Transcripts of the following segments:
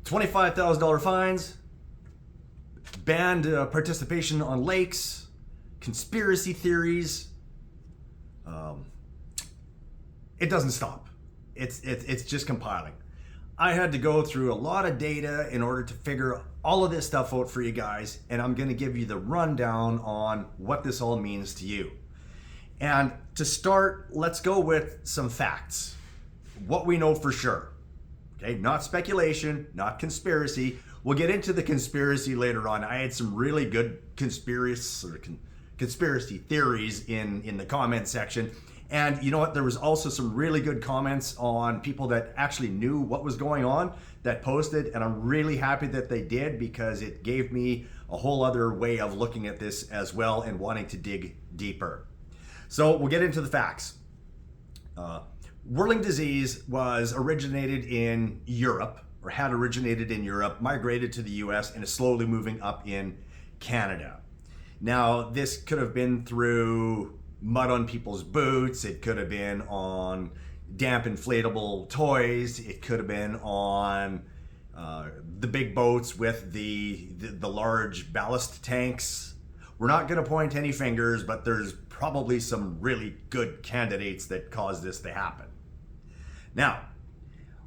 $25,000 fines, banned participation on lakes, conspiracy theories. It doesn't stop. It's just compiling. I had to go through a lot of data in order to figure all of this stuff out for you guys, and I'm going to give you the rundown on what this all means to you. And to start, let's go with some facts. What we know for sure. Okay, not speculation, not conspiracy. We'll get into the conspiracy later on. I had some really good conspiracy theories in the comment section. And you know what? There was also some really good comments on people that actually knew what was going on that posted. And I'm really happy that they did, because it gave me a whole other way of looking at this as well and wanting to dig deeper. So we'll get into the facts. Whirling disease was originated in Europe, or had originated in Europe, migrated to the US, and is slowly moving up in Canada. Now, this could have been through mud on people's boots. It could have been on damp inflatable toys. It could have been on the big boats with the large ballast tanks. We're not going to point any fingers, but there's probably some really good candidates that caused this to happen. Now,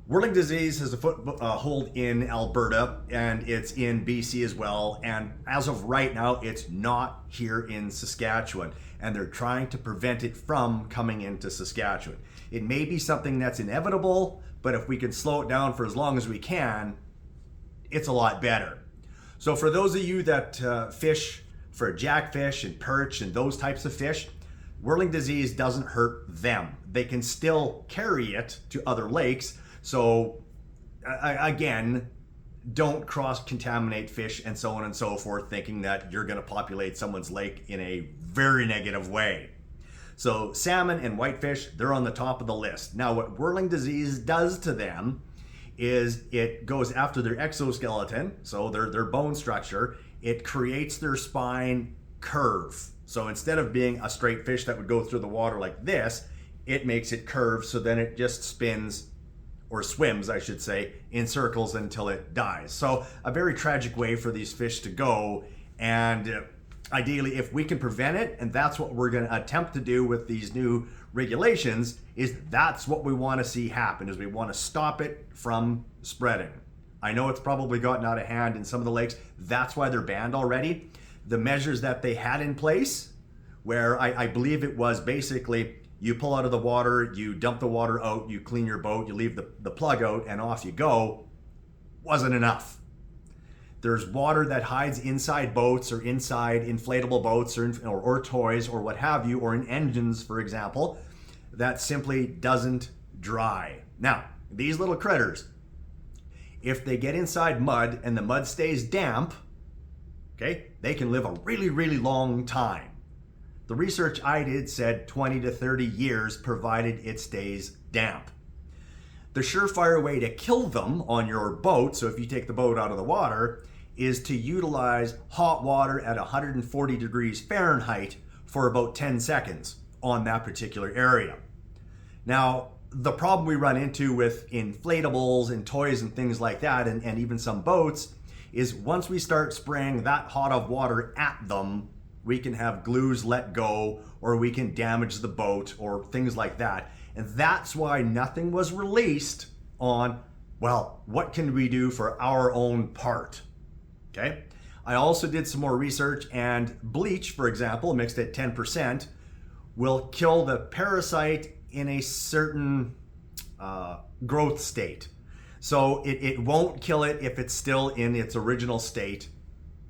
whirling disease has a foothold in Alberta, and it's in BC as well. And as of right now, it's not here in Saskatchewan, and they're trying to prevent it from coming into Saskatchewan. It may be something that's inevitable, but if we can slow it down for as long as we can, it's a lot better. So for those of you that fish for jackfish and perch and those types of fish, whirling disease doesn't hurt them. They can still carry it to other lakes. So again, don't cross-contaminate fish and so on and so forth, thinking that you're going to populate someone's lake in a very negative way. So salmon and whitefish, they're on the top of the list. Now, what whirling disease does to them is it goes after their exoskeleton, so their bone structure. It creates their spine curve. So instead of being a straight fish that would go through the water like this, it makes it curve, so then it just spins, or swims, I should say, in circles until it dies. So a very tragic way for these fish to go. And ideally, if we can prevent it, and that's what we're going to attempt to do with these new regulations, is that's what we want to see happen, is we want to stop it from spreading. I know it's probably gotten out of hand in some of the lakes. That's why they're banned already. The measures that they had in place, where I believe it was basically you pull out of the water, you dump the water out, you clean your boat, you leave the plug out, and off you go, wasn't enough. There's water that hides inside boats or inside inflatable boats or toys or what have you, or in engines, for example, that simply doesn't dry. Now, these little critters, if they get inside mud and the mud stays damp, okay, they can live a really, really long time. The research I did said 20 to 30 years, provided it stays damp. The surefire way to kill them on your boat, so if you take the boat out of the water, is to utilize hot water at 140 degrees Fahrenheit for about 10 seconds on that particular area. Now, the problem we run into with inflatables and toys and things like that, and even some boats, is once we start spraying that hot of water at them, we can have glues let go, or we can damage the boat, or things like that. And that's why nothing was released on, well, what can we do for our own part? Okay. I also did some more research, and bleach, for example, mixed at 10%, will kill the parasite in a certain growth state. So it won't kill it if it's still in its original state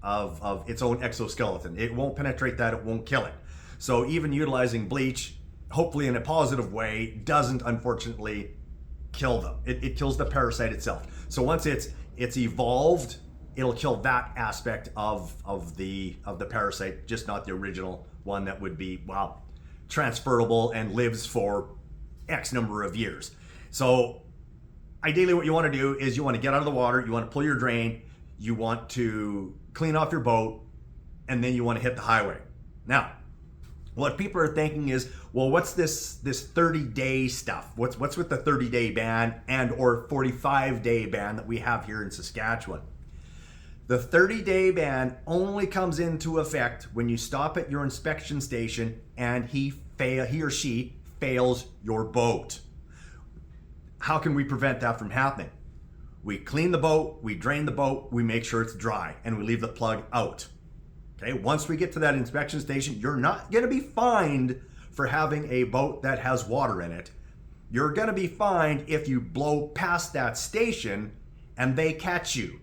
of its own exoskeleton. It won't penetrate that, it won't kill it. So even utilizing bleach, hopefully in a positive way, doesn't unfortunately kill them. It kills the parasite itself. So once it's evolved, it'll kill that aspect of the parasite, just not the original one that would be, well, transferable and lives for X number of years. So ideally what you want to do is you want to get out of the water, you want to pull your drain, you want to clean off your boat, and then you want to hit the highway. Now, What people are thinking is, well, what's this 30-day stuff? What's with the 30-day ban and or 45-day ban that we have here in Saskatchewan? The 30-day ban only comes into effect when you stop at your inspection station and he or she fails your boat. How can we prevent that from happening? We clean the boat, we drain the boat, we make sure it's dry, and we leave the plug out. Okay, once we get to that inspection station, you're not going to be fined for having a boat that has water in it. You're going to be fined if you blow past that station and they catch you.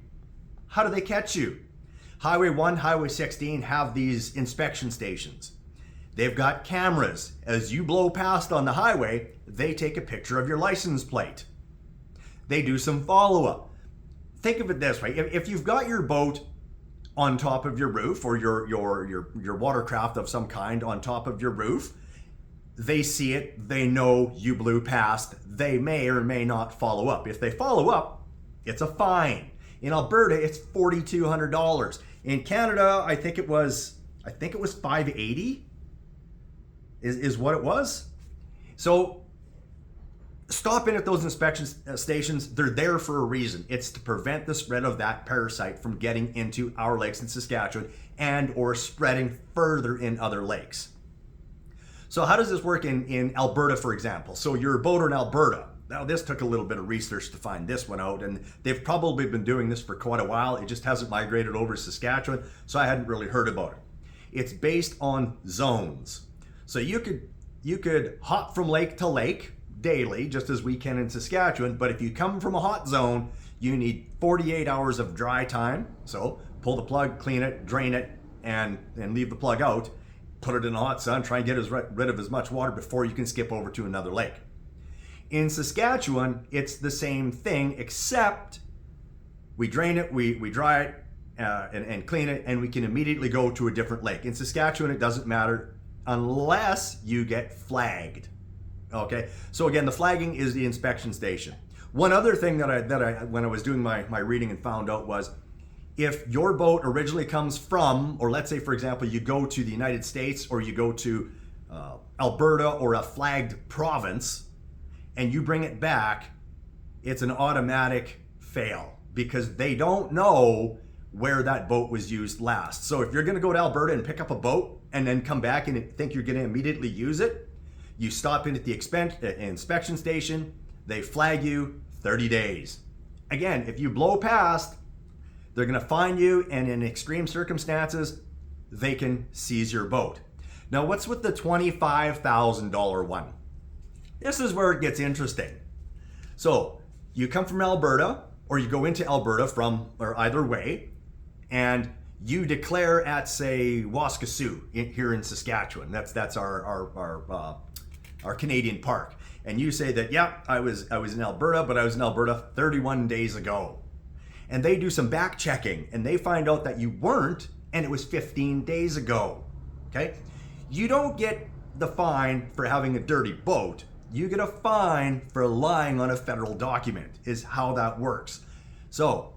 How do they catch you? Highway 1, Highway 16 have these inspection stations. They've got cameras. As you blow past on the highway, they take a picture of your license plate. They do some follow-up. Think of it this way. If you've got your boat on top of your roof, or your watercraft of some kind on top of your roof, they see it, they know you blew past, they may or may not follow up. If they follow up, it's a fine. In Alberta, it's $4,200. In Canada, I think it was $580 is what it was. So stop in at those inspection stations. They're there for a reason. It's to prevent the spread of that parasite from getting into our lakes in Saskatchewan and or spreading further in other lakes. So how does this work in Alberta, for example? So you're a boater in Alberta. Now, this took a little bit of research to find this one out, and they've probably been doing this for quite a while. It just hasn't migrated over to Saskatchewan, so I hadn't really heard about it. It's based on zones. So you could hop from lake to lake daily, just as we can in Saskatchewan, but if you come from a hot zone, you need 48 hours of dry time. So pull the plug, clean it, drain it, and leave the plug out. Put it in the hot sun, try and get rid of as much water before you can skip over to another lake. In Saskatchewan, it's the same thing, except we drain it, we dry it, and clean it, and we can immediately go to a different lake. In Saskatchewan, it doesn't matter unless you get flagged. Okay, so again, the flagging is the inspection station. One other thing that I when I was doing my reading and found out was, if your boat originally comes from, or let's say for example, you go to the United States or you go to Alberta or a flagged province, and you bring it back, it's an automatic fail because they don't know where that boat was used last. So if you're going to go to Alberta and pick up a boat and then come back and think you're going to immediately use it, you stop in at the inspection station, they flag you 30 days. Again, if you blow past, they're going to fine you, and in extreme circumstances, they can seize your boat. Now, what's with the $25,000 one? This is where it gets interesting. So you come from Alberta, or you go into Alberta from, or either way, and you declare at, say, Waskesiu here in Saskatchewan. That's our Canadian park. And you say that, yeah, I was in Alberta, but I was in Alberta 31 days ago. And they do some back checking, and they find out that you weren't, and it was 15 days ago. Okay? You don't get the fine for having a dirty boat. You get a fine for lying on a federal document, is how that works. So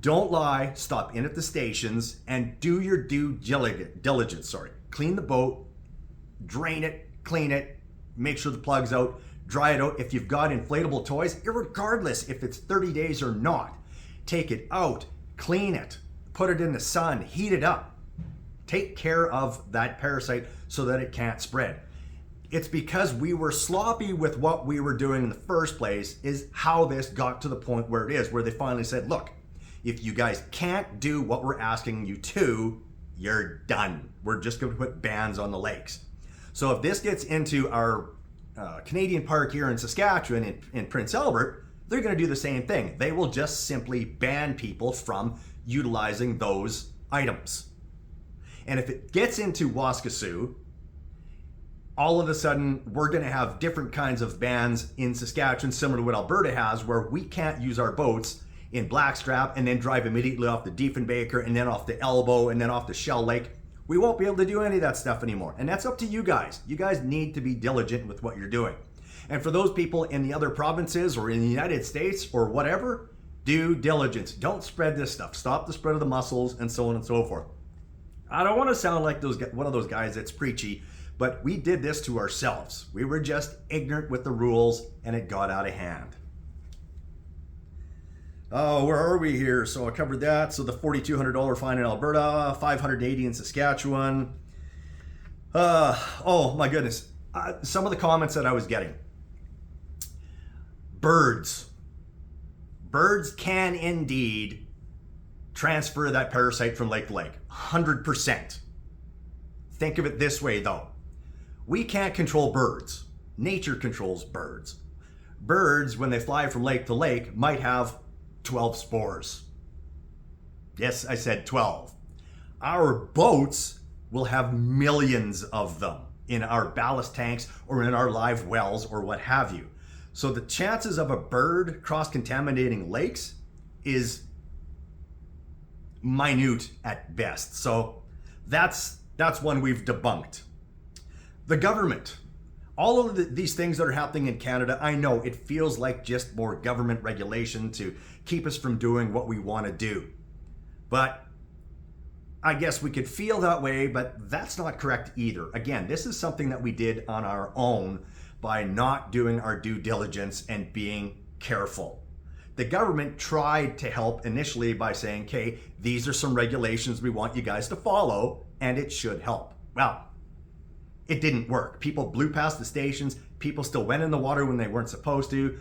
don't lie, stop in at the stations, and do your due diligence. Clean the boat, drain it, clean it, make sure the plug's out, dry it out. If you've got inflatable toys, irregardless if it's 30 days or not, take it out, clean it, put it in the sun, heat it up. Take care of that parasite so that it can't spread. It's because we were sloppy with what we were doing in the first place is how this got to the point where it is, where they finally said, look, if you guys can't do what we're asking you to, you're done. We're just going to put bans on the lakes. So if this gets into our Canadian park here in Saskatchewan, in Prince Albert, they're going to do the same thing. They will just simply ban people from utilizing those items. And if it gets into Waskesiu, all of a sudden, we're going to have different kinds of bans in Saskatchewan, similar to what Alberta has, where we can't use our boats in Blackstrap and then drive immediately off the Diefenbaker and then off the Elbow and then off the Shell Lake. We won't be able to do any of that stuff anymore. And that's up to you guys. You guys need to be diligent with what you're doing. And for those people in the other provinces or in the United States or whatever, due diligence. Don't spread this stuff. Stop the spread of the mussels and so on and so forth. I don't want to sound like one of those guys that's preachy, But we did this to ourselves. We were just ignorant with the rules and it got out of hand. Oh, where are we here? So I covered that. So the $4,200 fine in Alberta, $580 in Saskatchewan. Oh my goodness. Some of the comments that I was getting. Birds can indeed transfer that parasite from lake to lake, 100%. Think of it this way though. We can't control birds. Nature controls birds. Birds, when they fly from lake to lake, might have 12 spores. Yes, I said 12. Our boats will have millions of them in our ballast tanks or in our live wells or what have you. So the chances of a bird cross-contaminating lakes is minute at best. So that's one we've debunked. The government. All of these things that are happening in Canada, I know it feels like just more government regulation to keep us from doing what we want to do. But I guess we could feel that way, but that's not correct either. Again, this is something that we did on our own by not doing our due diligence and being careful. The government tried to help initially by saying, okay, these are some regulations we want you guys to follow, and it should help. Well, it didn't work. People blew past the stations. People still went in the water when they weren't supposed to.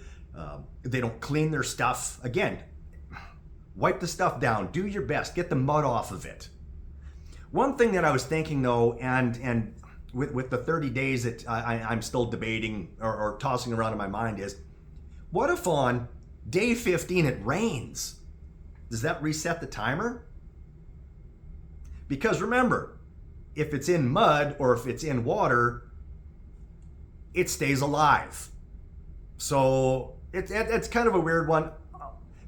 They don't clean their stuff. Again, wipe the stuff down. Do your best. Get the mud off of it. One thing that I was thinking though, and with the 30 days that I'm still debating or tossing around in my mind is, what if on day 15 it rains? Does that reset the timer? Because remember, if it's in mud or if it's in water, it stays alive. So it's kind of a weird one.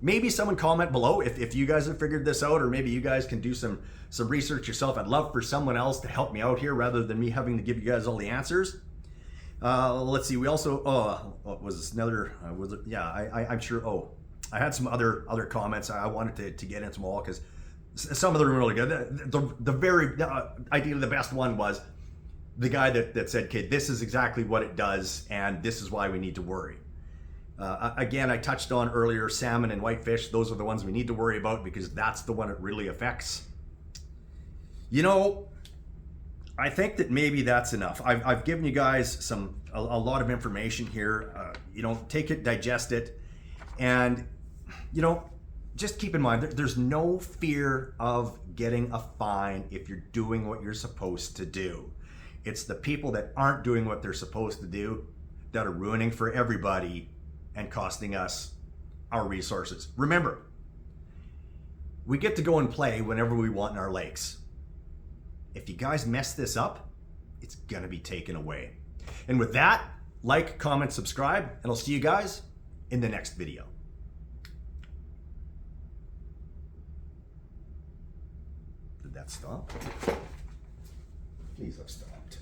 Maybe someone comment below if you guys have figured this out, or maybe you guys can do some research yourself. I'd love for someone else to help me out here rather than me having to give you guys all the answers. Let's see. We also was this another? Was it? Yeah, I'm sure. Oh, I had some other comments. I wanted to get into them all because some of them are really good. The very ideally the best one was the guy that said, "Okay, this is exactly what it does, and this is why we need to worry." Again, I touched on earlier, salmon and whitefish. Those are the ones we need to worry about because that's the one it really affects. You know, I think that maybe that's enough. I've given you guys a lot of information here. Take it, digest it, and just keep in mind there's no fear of getting a fine if you're doing what you're supposed to do. It's the people that aren't doing what they're supposed to do that are ruining for everybody and costing us our resources. Remember, we get to go and play whenever we want in our lakes. If you guys mess this up, it's gonna be taken away. And with that, like, comment, subscribe, and I'll see you guys in the next video. Did that stop? Please have stopped.